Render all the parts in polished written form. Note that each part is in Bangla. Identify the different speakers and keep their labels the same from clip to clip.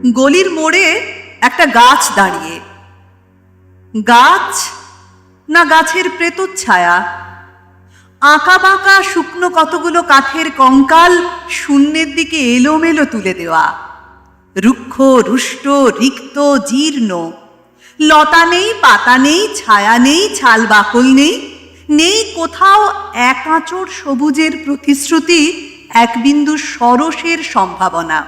Speaker 1: গলির মোড়ে একটা গাছ দাঁড়িয়ে। গাছ না গাছের প্রেতচ্ছায়া? আঁকা বাঁকা শুকনো কতগুলো কাঠের কঙ্কাল শূন্যের দিকে এলোমেলো তুলে দেওয়া, রুক্ষ রুষ্ট রিক্ত জীর্ণ। লতা নেই, পাতা নেই, ছায়া নেই, ছাল বাকল নেই, নেই কোথাও এক আঁচড় সবুজের প্রতিশ্রুতি, এক বিন্দু সরসের সম্ভাবনা।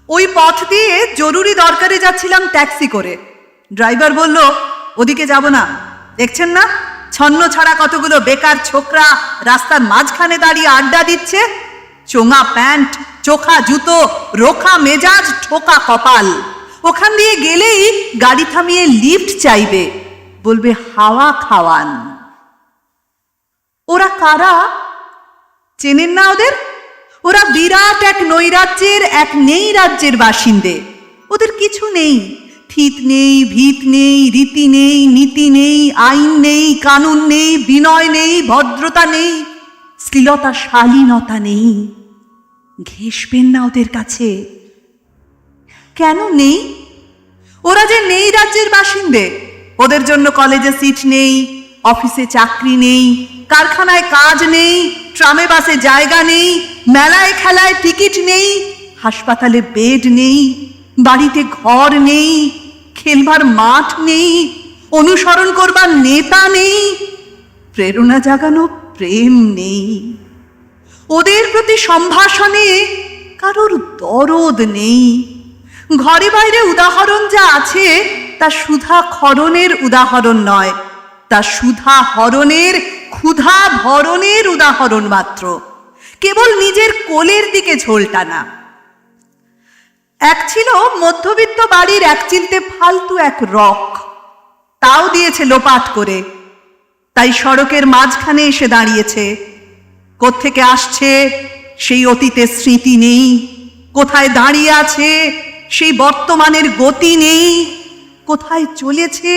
Speaker 1: ওই পথ দিয়ে জরুরি দরকারে যাচ্ছিলাম ট্যাক্সি করে। ড্রাইভার বলল, ওদিকে যাব না, দেখছেন না ছন্ন ছাড়া কতগুলো বেকার ছোকরা রাস্তার মাঝখানে দাঁড়িয়ে আড্ডা দিচ্ছে। চোঙা প্যান্ট, চোখা জুতো, রোখা মেজাজ, ঠোকা কপাল। ওখান দিয়ে গেলেই গাড়ি থামিয়ে লিফট চাইবে, বলবে হাওয়া খাওয়ান। ওরা কারা চেনেন না ওদের? ওরা বিরাট এক নৈরাজ্যের, এক নেই রাজ্যের বাসিন্দে। ওদের কিছু নেই, থিত নেই, ভিত নেই, রীতি নেই, নীতি নেই, আইন নেই, কানুন নেই, বিনয় নেই, ভদ্রতা নেই, শ্লীলতা শালীনতা নেই। ঘেঁষবেন না ওদের কাছে। কেন নেই? ওরা যে নেই রাজ্যের বাসিন্দে, ওদের জন্য কলেজে সিট নেই, অফিসে চাকরি নেই, কারখানায় কাজ নেই, ট্রামে বাসে জায়গা নেই, মেলায় খেলায় টিকিট নেই, হাসপাতালে বেড নেই, বাড়িতে ঘর নেই, খেলবার মাঠ নেই, অনুসরণ করবার নেতা নেই, প্রেরণা জাগানো প্রেম নেই। ওদের প্রতি সম্ভাষণে কারোর দরদ নেই। ঘরে বাইরে উদাহরণ যা আছে তা সুধা খরণের উদাহরণ নয়, তা সুধা হরণের, ক্ষুধা ভরণের উদাহরণ মাত্র। কেবল নিজের কোলের দিকে ঝোল টানা। এক ছিল মধ্যবিত্ত বাড়ির এক চিলতে ফালতু এক রক, তাও দিয়েছে লোপাট করে, তাই সড়কের মাঝখানে এসে দাঁড়িয়েছে। কোত্থেকে আসছে সেই অতীতের স্মৃতি নেই, কোথায় দাঁড়িয়ে আছে সেই বর্তমানের গতি নেই, কোথায় চলেছে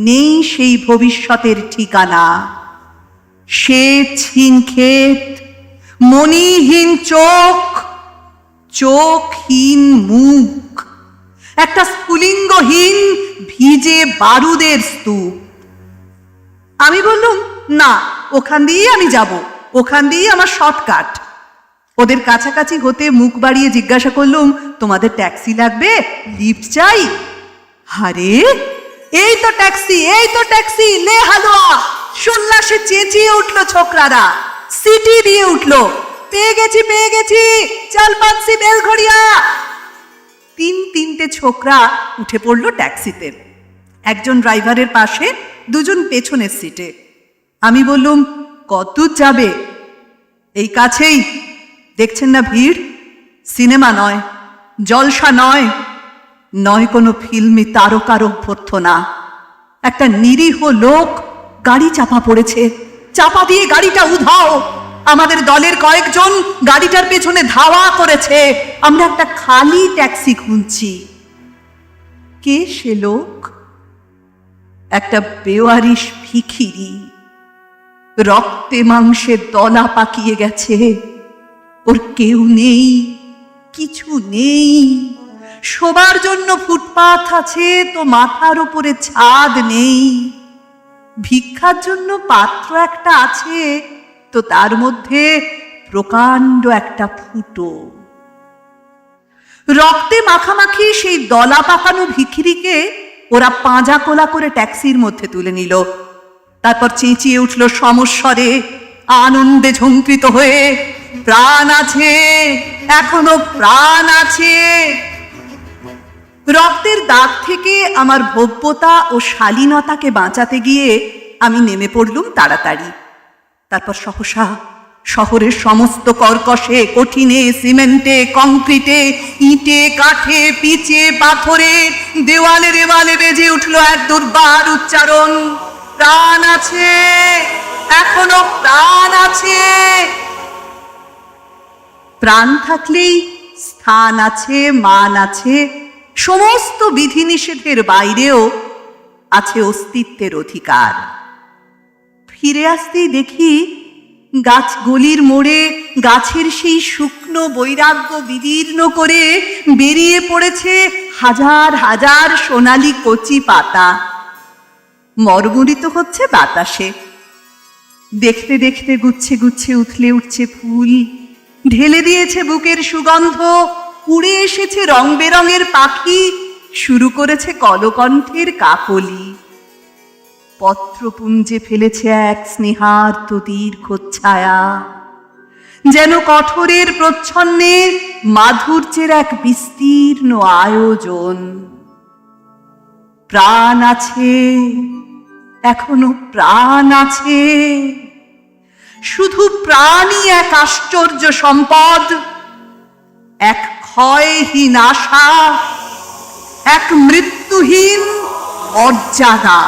Speaker 1: নেই সেই ভবিষ্যতের ঠিকানা। সে ছিনক্ষেত, মণিহীন চোখ, চোখহীন মুখ, একটা স্ফুলিঙ্গহীন ভিজে বারুদের স্তূপ। আমি বললুম, না, ওখান দিয়েই আমি যাব, ওখান দিয়েই আমার শর্টকাট। ওদের কাছাকাছি হতে মুখ বাড়িয়ে জিজ্ঞাসা করলুম, তোমাদের ট্যাক্সি লাগবে? লিফট চাই? আরে এই তো ট্যাক্সি, এই তো ট্যাক্সি, লে হালুয়া। সন্ন্যাসে চেঁচিয়ে উঠল ছোকরারা, সিটি দিয়ে উঠল, পেয়ে গেছি, পেয়ে গেছি, চল পাচ্ছি বেলঘড়িয়া। তিনটে ছোকরা উঠে পড়ল ট্যাক্সিতে, একজন ড্রাইভারের পাশে, দুজন পেছনের সিটে। আমি বললুম, কত যাবে? এই কাছেই, দেখছেন না ভিড়? সিনেমা নয়, জলসা নয়, নয় কোনো ফিল্মি তারকার অভ্যর্থনা। একটা নিরীহ লোক গাড়ি চাপা পড়েছে, চাপা দিয়ে গাড়িটা উধাও। আমাদের দলের কয়েকজন গাড়িটার পেছনে ধাওয়া করেছে। আমরা একটা খালি ট্যাক্সি খুঁজছি। কে সে লোক? একটা বেওয়ারিশ ভিখিরি, রক্তে মাংসে দলা পাকিয়ে গেছে। ওর কেউ নেই, কিছু নেই। শোবার জন্য ফুটপাথ আছে তো মাথার উপরে ছাদ নেই। ভিক্ষার জন্য পাত্র একটা আছে তো তার মধ্যে প্রকাণ্ড একটা ফুটো। রক্তে মাখামাখি সেই দলা পাকানো ভিখিরিকে ওরা পাঁজা কোলা করে ট্যাক্সির মধ্যে তুলে নিল। তারপর চেঁচিয়ে উঠল সমস্বরে, আনন্দে ঝঙ্কৃত হয়ে, প্রাণ আছে, এখনো প্রাণ আছে। রক্তের দাগ থেকে আমার ভব্যতা ও শালীনতাকে বাঁচাতে গিয়ে আমি নেমে পড়লুম তাড়াতাড়ি। তারপর সহসা শহরের সমস্ত কর্কশে, কঠিনে, সিমেন্টে, কংক্রিটে, ইটে, কাঠে, পিচে, পাথরে, দেওয়ালে দেওয়ালে বেজে উঠল এক দুর্বার উচ্চারণ, প্রাণ আছে, এখনো প্রাণ আছে। প্রাণ থাকলেই স্থান আছে, মান আছে, সমস্ত বিধিনিষেধের বাইরেও আছে অস্তিত্বের অধিকার। ফিরে আসতেই দেখি গাছ গলির মোড়ে গাছের সেই শুকনো বৈরাগ্য বিদীর্ণ করে বেরিয়ে পড়েছে হাজার হাজার সোনালি কচি পাতা। মরমরিত হচ্ছে বাতাসে। দেখতে দেখতে গুচ্ছে গুচ্ছে উথলে উঠছে ফুল, ঢেলে দিয়েছে বুকের সুগন্ধ, উড়ে এসেছে রং বেরঙের পাখি, শুরু করেছে কলকণ্ঠের কাকলি। পত্রপুঞ্জে ফেলেছে এক স্নেহার্ত দীর্ঘ ছায়া, যেন কঠোরের প্রচ্ছন্নে মাধুর্যের এক বিস্তীর্ণ আয়োজন। প্রাণ আছে, এখনো প্রাণ আছে, শুধু প্রাণই এক আশ্চর্য সম্পদ, এক ক্ষয়হীন আশা, এক মৃত্যুহীন মর্যাদা।